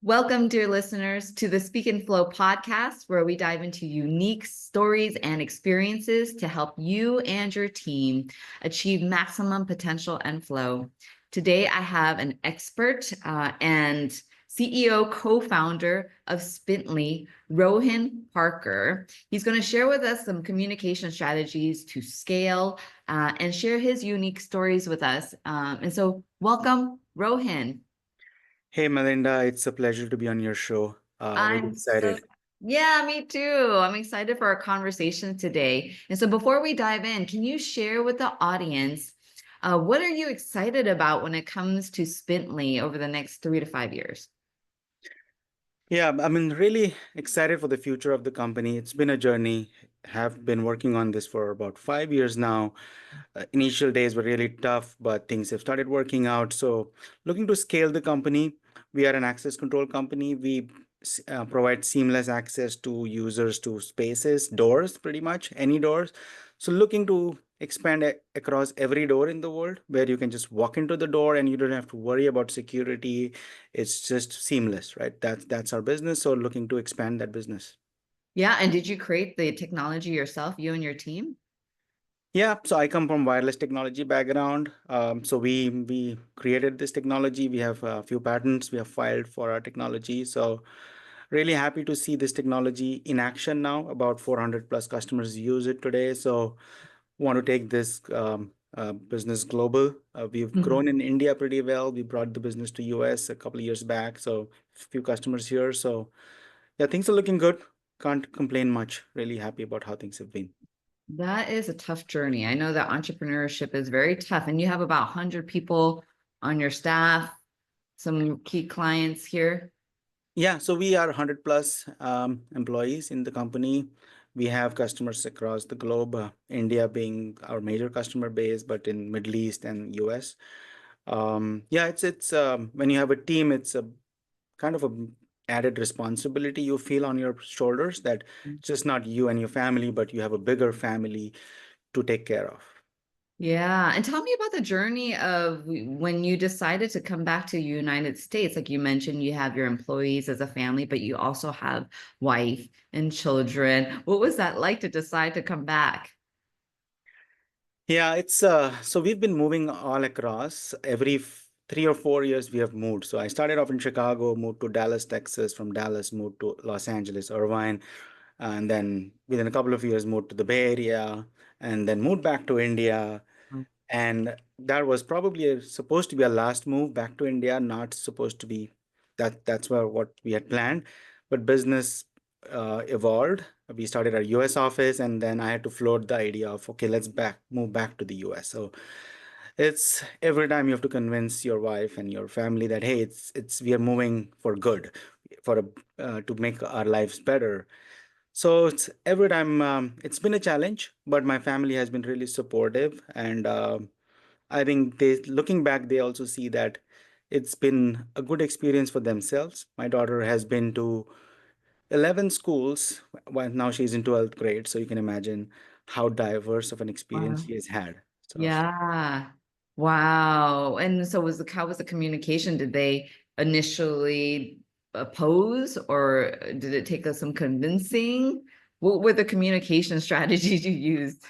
Welcome, dear listeners, to the Speak and Flow podcast, where we dive into unique stories and experiences to help you and your team achieve maximum potential and flow. Today, I have an expert and CEO, co-founder of Spintly, Rohin Parkar. He's going to share with us some communication strategies to scale and share his unique stories with us. And so welcome, Rohin. Hey Melinda, it's a pleasure to be on your show. Really I'm so, excited. yeah, me too. I'm excited for our conversation today. And so before we dive in, can you share with the audience, what are you excited about when it comes to Spintly over the next 3 to 5 years? Yeah, really excited for the future of the company. It's been a journey. Have been working on this for about 5 years now. Initial days were really tough, but things have started working out. So, looking to scale the company. We are an access control company. We provide seamless access to users to spaces, doors, pretty much any doors. So, looking to expand across every door in the world where you can just walk into the door and you don't have to worry about security. It's just seamless, right? That's our business. So, looking to expand that business. Yeah, and did you create the technology yourself, you and your team? Yeah, so I come from wireless technology background. So we created this technology. We have a few patents we have filed for our technology. So really happy to see this technology in action now. About 400 plus customers use it today. So want to take this business global. We've Mhm. grown in India pretty well. We brought the business to US a couple of years back. So few customers here. So yeah, things are looking good. Can't complain much. Really happy about how things have been. That is a tough journey. I know that entrepreneurship is very tough, and you have about 100 people on your staff, some key clients here. Yeah, so we are 100 plus employees in the company. We have customers across the globe, India being our major customer base, but in Middle East and US. Yeah, it's when you have a team, it's a kind of a added responsibility you feel on your shoulders that it's just not you and your family, but you have a bigger family to take care of. Yeah. And tell me about the journey of when you decided to come back to United States. Like you mentioned, you have your employees as a family, but you also have wife and children. What was that like to decide to come back? Yeah, it's so we've been moving all across. Every 3 or 4 years we have moved. So I started off in Chicago, moved to Dallas, Texas, from Dallas moved to Los Angeles, Irvine, and then within a couple of years moved to the Bay Area, and then moved back to India. And that was probably supposed to be a last move back to India, not supposed to be that's where what we had planned. But business evolved. We started our US office, and then I had to float the idea of, okay, let's move back to the US. So it's every time you have to convince your wife and your family that, hey, it's we are moving for good, for to make our lives better. So it's every time it's been a challenge, but my family has been really supportive, and I think they, looking back, they also see that it's been a good experience for themselves. My daughter has been to 11 schools. Well, now she's in 12th grade, so you can imagine how diverse of an experience Wow. she has had. So Yeah. Wow. And so how was the communication? Did they initially oppose, or did it take us some convincing? What were the communication strategies you used?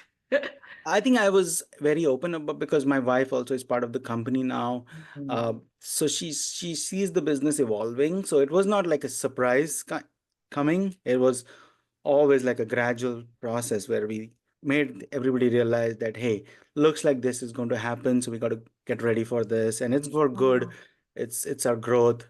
I think I was very open about, because my wife also is part of the company now. Mhm. So she sees the business evolving. So it was not like a surprise coming. It was always like a gradual process where we made everybody realize that, hey, looks like this is going to happen, so we got to get ready for this, and it's for good. It's our growth.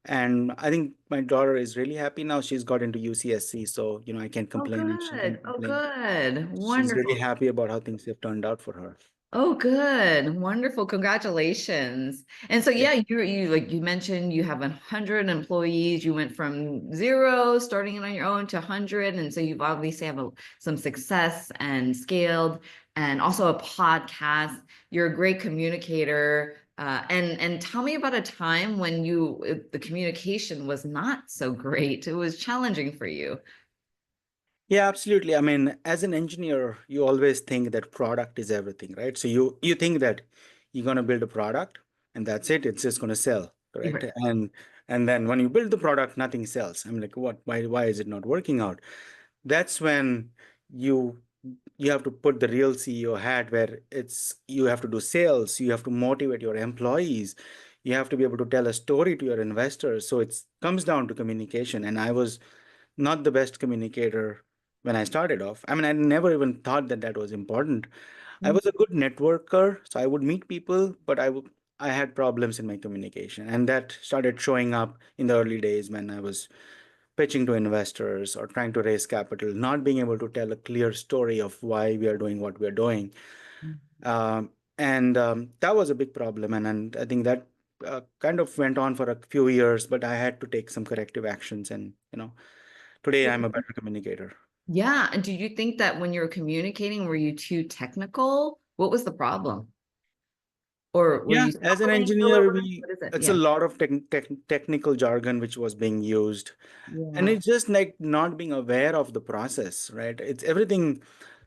And I think my daughter is really happy now. She's got into UCSC, so I can't Oh, complain and she can good. Oh, complain. good. She's really Wonderful. happy about how things have turned out for her. Oh, good. Wonderful. Congratulations. And so, Yeah. yeah, you like you mentioned you have 100 employees. You went from zero, starting it on your own, to 100. And so you've obviously have some success and scaled, and also a podcast. You're a great communicator. And tell me about a time when the communication was not so great. It was challenging for you. Yeah, absolutely. I mean, as an engineer, you always think that product is everything, right? So you think that you're going to build a product and that's it. It's just going to sell, correct? Right. And And then when you build the product, nothing sells. I'm like, what? Why is it not working out? That's when you you have to put the real CEO hat, where it's you have to do sales, you have to motivate your employees, you have to be able to tell a story to your investors. So it comes down to communication. And I was not the best communicator when I started off. I mean, I never even thought that that was important. I Mm, was a good networker, so I would meet people, but I had problems in my communication, and that started showing up in the early days when I was pitching to investors or trying to raise capital, not being able to tell a clear story of why we are doing what we are doing. mm. And that was a big problem. And I think that kind of went on for a few years, but I had to take some corrective actions. And, today I'm a better communicator. Yeah. And do you think that when you were communicating, were you too technical? What was the problem? Or were Yeah, you as an stumbling a engineer, little bit? What is it? it's a Yeah. lot of technical jargon which was being used. And Yeah. it's just like not being aware of the process, right? It's everything.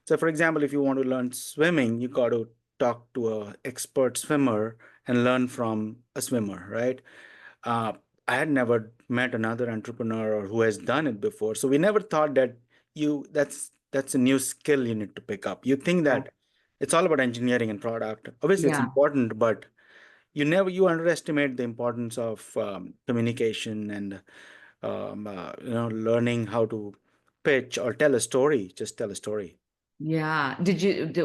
So, for example, if you want to learn swimming, you got to talk to a expert swimmer and learn from a swimmer, right? Uh, I had never met another entrepreneur or who has done it before, so we never thought that that's a new skill you need to pick up. You think Yeah. that it's all about engineering and product. Obviously, it's Yeah. important, but you underestimate the importance of communication and learning how to pitch or tell a story. Just tell a story. Yeah.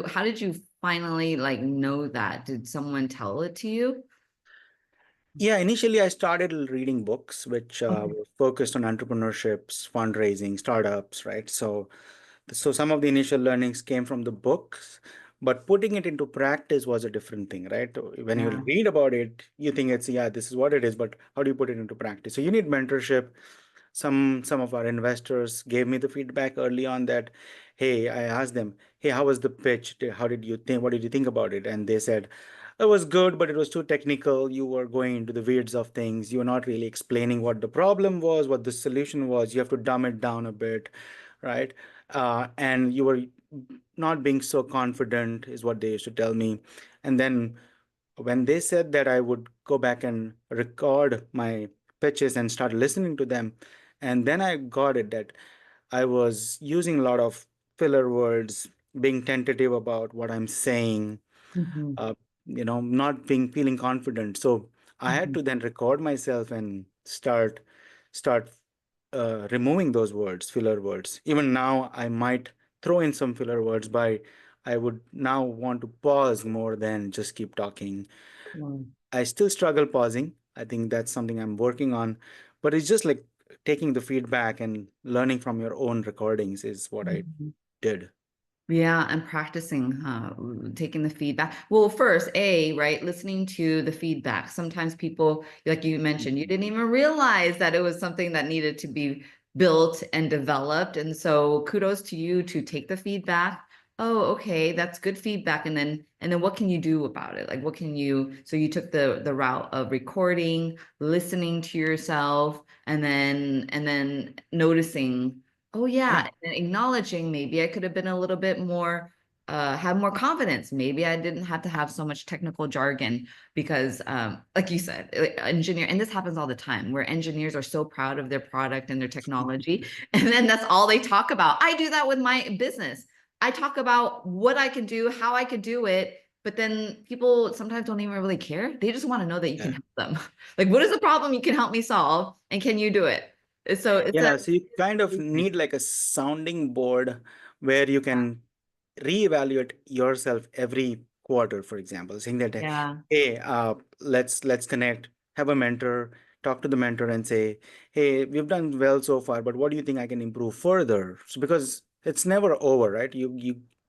How did you finally like know that? Did someone tell it to you? Yeah, initially I started reading books which Okay. were focused on entrepreneurships, fundraising, startups, right? So some of the initial learnings came from the books, but putting it into practice was a different thing, right? When you Yeah. read about it, you think it's, yeah, this is what it is, but how do you put it into practice? So you need mentorship. Some of our investors gave me the feedback early on that, hey, I asked them, hey, how was the pitch? How did you think? What did you think about it? And they said, it was good, but it was too technical. You were going into the weeds of things. You were not really explaining what the problem was, what the solution was. You have to dumb it down a bit, right? And you were not being so confident, is what they used to tell me. And then when they said that I would go back and record my pitches and start listening to them, and then I got it that I was using a lot of filler words, being tentative about what I'm saying, Mhm. uh, not being feeling confident. So I had Mhm. to then record myself and start removing those words, filler words. Even now, I might throw in some filler words, but I would now want to pause more than just keep talking. Wow. I still struggle pausing. I think that's something I'm working on, but it's just like taking the feedback and learning from your own recordings is what I Mhm. did. Yeah, and practicing, taking the feedback. Well, first, right, listening to the feedback. Sometimes people, like you mentioned, you Mhm. didn't even realize that it was something that needed to be built and developed. And so kudos to you to take the feedback. Oh, okay, that's good feedback. And then what can you do about it? Like what can you, so you took the route of recording, listening to yourself, and then noticing. Oh Yeah. yeah, and acknowledging maybe I could have been a little bit more have more confidence. Maybe I didn't have to have so much technical jargon because like you said, engineer, and this happens all the time where engineers are so proud of their product and their technology, and then that's all they talk about. I do that with my business. I talk about what I can do, how I could do it, but then people sometimes don't even really care. They just want to know that you can Yeah. help them. Like, what is the problem you can help me solve, and can you do it? So it's a Yeah, so you kind of need like a sounding board where you can reevaluate yourself every quarter, for example, saying that, yeah. hey, let's connect, have a mentor, talk to the mentor and say, hey, we've done well so far, but what do you think I can improve further? So because it's never over, right?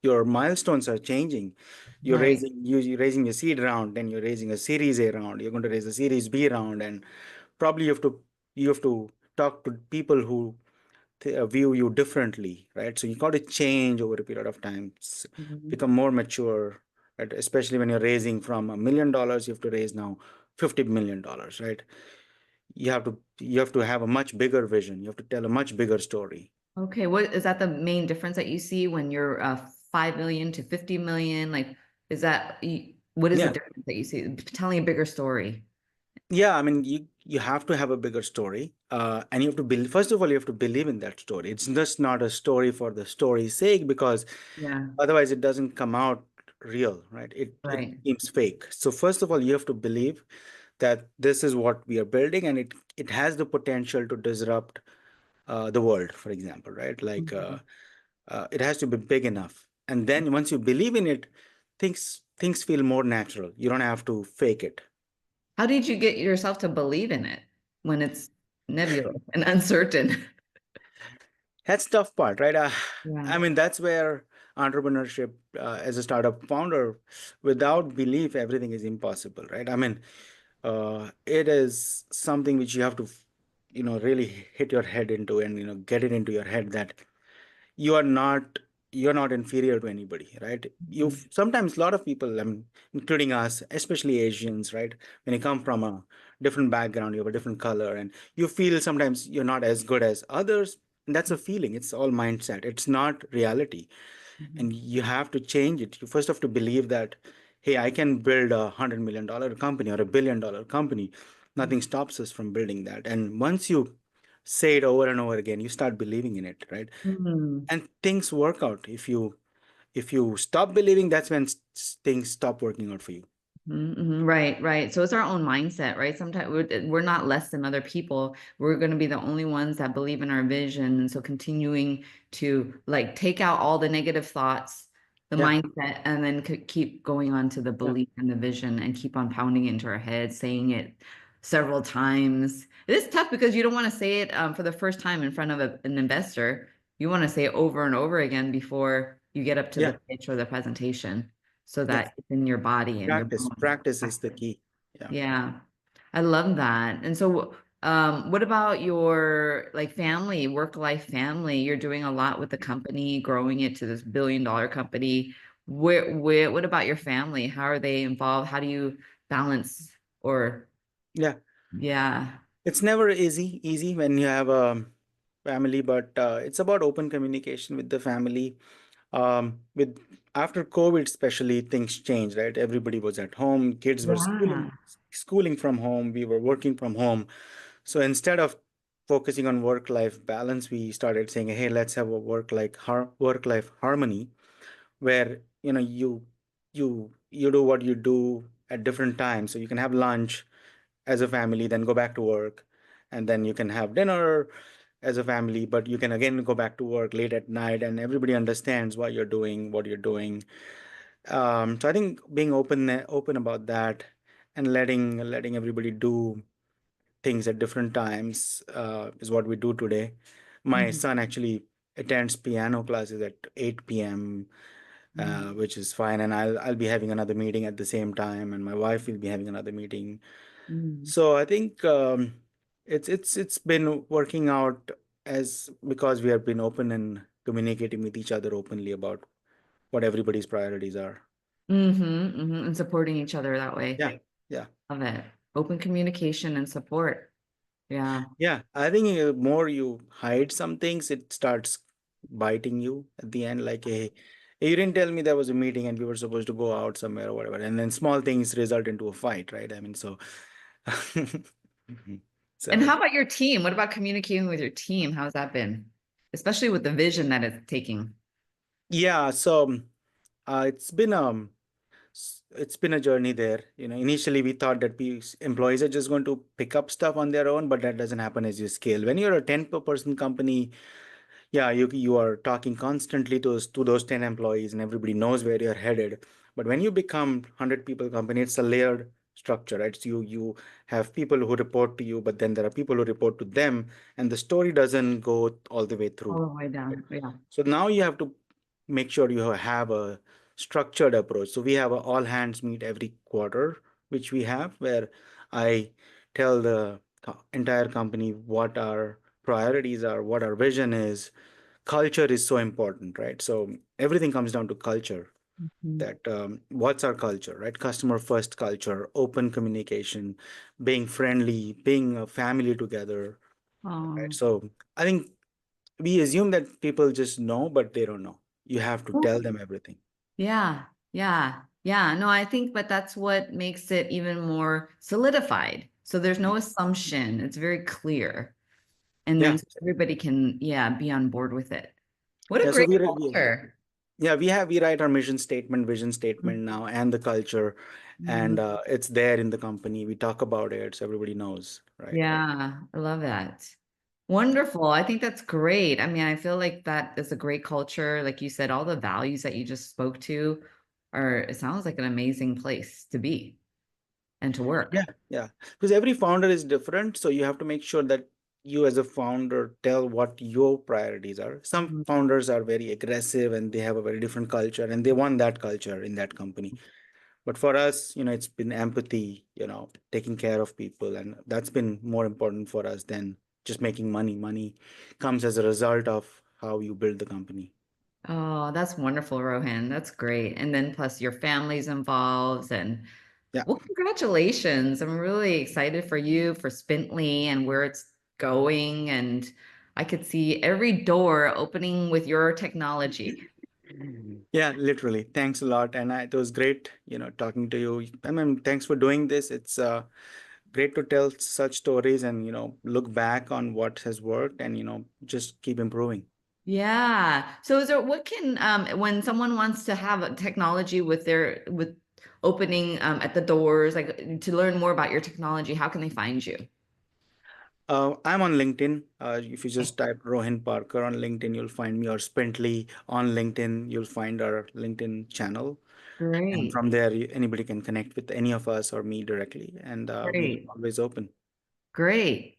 Your milestones are changing. Right. You're raising a seed round, then you're raising a series A round, you're going to raise a series B round, and probably you have to talk to people who view you differently, right? So you got to change over a period of time, Mhm. become more mature, right? Especially when you're raising from $1 million, you have to raise now $50 million, right? You have to have a much bigger vision. You have to tell a much bigger story. Okay, what is that the main difference that you see when you're 5 million to 50 million? Like, is that what is the Yeah. difference that you see? Telling a bigger story. Yeah, I mean, you have to have a bigger story, and you have to believe. First of all, you have to believe in that story. It's just not a story for the story's sake, because Yeah, otherwise it doesn't come out real, right? It right. seems fake. So first of all, you have to believe that this is what we are building, and it has the potential to disrupt the world, for example, right? Like Mhm. it has to be big enough, and then once you believe in it, things feel more natural. You don't have to fake it. How did you get yourself to believe in it when it's nebulous and uncertain? That's tough part, right? Yeah. I mean, that's where entrepreneurship, as a startup founder, without belief, everything is impossible, right? I mean, it is something which you have to, really hit your head into, and get it into your head that you are not you're not inferior to anybody, right? You Mhm. sometimes, a lot of people, I mean, including us, especially Asians, right? When you come from a different background, you have a different color, and you feel sometimes you're not as good as others. And that's a feeling. It's all mindset. It's not reality. And Mhm. you have to change it. You first have to believe that, hey, I can build $100 million company or $1 billion company. Nothing stops us from building that. And once you say it over and over again, you start believing in it, right? Mhm. And things work out. If you stop believing, that's when things stop working out for you. Mhm. Right, right. So it's our own mindset, right? Sometimes we're not less than other people. We're going to be the only ones that believe in our vision. And so continuing to like take out all the negative thoughts, the Yeah, mindset, and then keep going on to the yeah, belief and the vision and keep on pounding into our head, saying it several times. It is tough because you don't want to say it for the first time in front of an investor. You want to say it over and over again before you get up to the yeah, pitch or the presentation so yeah. that it's in your body and your bones. Practice is the key. Yeah, Yeah, I love that. And so, what about your like family, work-life family? You're doing a lot with the company, growing it to this billion-dollar company. What about your family? How are they involved? How do you balance or, yeah. yeah. It's never easy when you have a family, but it's about open communication with the family. With After COVID, especially, things changed, right? Everybody was at home. Kids were Yeah. schooling from home. We were working from home. So instead of focusing on work-life balance, we started saying, "Hey, let's have a work-life harmony, where you do what you do at different times. So you can have lunch as a family, then go back to work, and then you can have dinner as a family, but you can again go back to work late at night, and everybody understands why you're doing what you're doing." So I think being open about that, and letting everybody do things at different times, is what we do today. My Mhm. son actually attends piano classes at 8 p.m., Mhm. which is fine, and I'll be having another meeting at the same time, and my wife will be having another meeting. Mhm. So I think it's been working out, as because we have been open and communicating with each other openly about what everybody's priorities are. Mhm. Mhm. And supporting each other that way. Yeah, yeah, Love it. Open communication and support. Yeah. yeah. I think more you hide some things, it starts biting you at the end. Like, hey, you didn't tell me there was a meeting and we were supposed to go out somewhere or whatever, and then small things result into a fight, right? I mean, so. So And how about your team? What about communicating with your team? How's that been? Especially with the vision that it's taking. yeah, so it's been a journey there. Initially we thought that employees are just going to pick up stuff on their own, but that doesn't happen as you scale. When you're a 10 per person company, yeah, you are talking constantly to those 10 employees, and everybody knows where you're headed. But when you become 100 people company, it's a layered structure, right? So you have people who report to you, but then there are people who report to them, and the story doesn't go all the way through. All the way Right? down. Yeah. So now you have to make sure you have a structured approach. So we have a all hands meet every quarter, which we have, where I tell the entire company what our priorities are, what our vision is. Culture is so important, right? So everything comes down to culture. Mhm. That what's our culture, right? Customer first culture, open communication, being friendly, being a family together, right? Oh. So I think we assume that people just know, but they don't know. You have to tell them everything. Yeah. Yeah. Yeah. No, I think, but that's what makes it even more solidified. So there's no assumption. It's very clear. And Yeah. then everybody can, be on board with it. What a Yeah. So great culture. yeah, we write our mission statement, vision statement now, and the culture, Mhm. and it's there in the company. We talk about it, so everybody knows, right? Yeah, I love that. Wonderful. I think that's great. I mean, I feel like that is a great culture. Like you said, all the values that you just spoke to it sounds like an amazing place to be and to Yeah, work. yeah. Because every founder is different, so you have to make sure that you as a founder tell what your priorities are. Some Mhm. founders are very aggressive and they have a very different culture and they want that culture in that company. But for us, it's been empathy, taking care of people, and that's been more important for us than just making money. Money comes as a result of how you build the company. Oh, that's wonderful, Rohan. That's great. And then plus your family's involved and Yeah. well, congratulations. I'm really excited for you, for Spintly and where it's going. And I could see every door opening with your technology. Yeah, literally. Thanks a lot. And it was great, talking to you. I mean, thanks for doing this. It's great to tell such stories and, look back on what has worked and, just keep improving. Yeah. So is there what can when someone wants to have a technology with their with opening at the doors, like to learn more about your technology, how can they find you? I'm on LinkedIn. If you just type Rohin Parkar on LinkedIn, you'll find me, or Spintly on LinkedIn, you'll find our LinkedIn channel. And Great. from there, anybody can connect with any of us or me directly. And we're Great. always open. Great.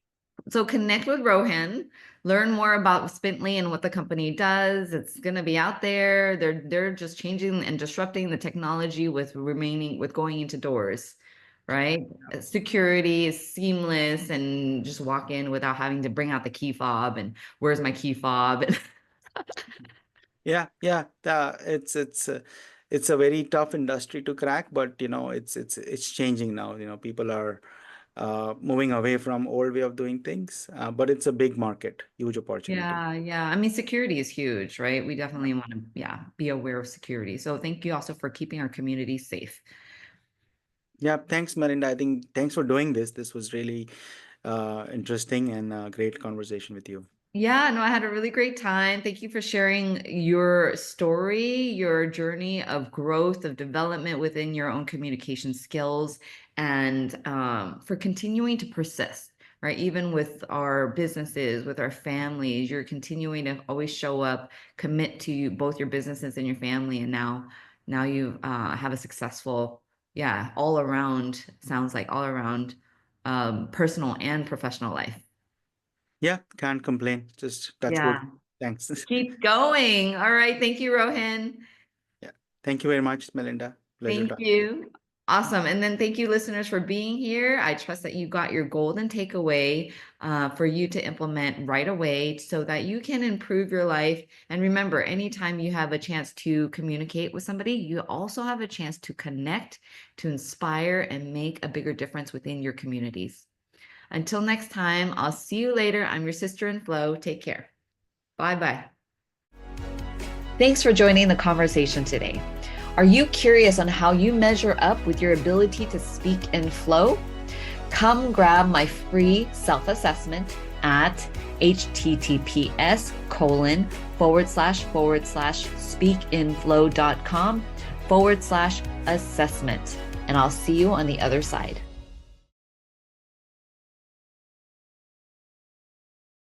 So connect with Rohan, learn more about Spintly and what the company does. It's going to be out there. They're just changing and disrupting the technology with going into doors, right? Security is seamless and just walk in without having to bring out the key fob and where's my key fob? Yeah, yeah. It's a very tough industry to crack, but it's changing now. People are moving away from old way of doing things, but it's a big market, huge opportunity. Yeah, yeah. I mean, security is huge, right? We definitely want to, be aware of security. So thank you also for keeping our community safe. Yeah, thanks, Melinda. I think thanks for doing this. This was really interesting and great conversation with you. Yeah, no, I had a really great time. Thank you for sharing your story, your journey of growth, of development within your own communication skills, and for continuing to persist, right? Even with our businesses, with our families, you're continuing to always show up, commit to both your businesses and your family, and now you have a successful, all around, sounds like all around personal and professional life. Yeah, can't complain. Just touch wood. Yeah. Thanks. Keep going. All right. Thank you, Rohin. Yeah. Thank you very much, Melinda. Pleasure Thank talking to you. you. Awesome. And then thank you, listeners, for being here. I trust that you got your golden takeaway for you to implement right away so that you can improve your life. And remember, anytime you have a chance to communicate with somebody, you also have a chance to connect, to inspire, and make a bigger difference within your communities. Until next time, I'll see you later. I'm your sister in Flow. Take care. Bye bye. Thanks for joining the conversation today. Are you curious on how you measure up with your ability to speak in flow? Come grab my free self-assessment at https://speakinflow.com/assessment. And I'll see you on the other side.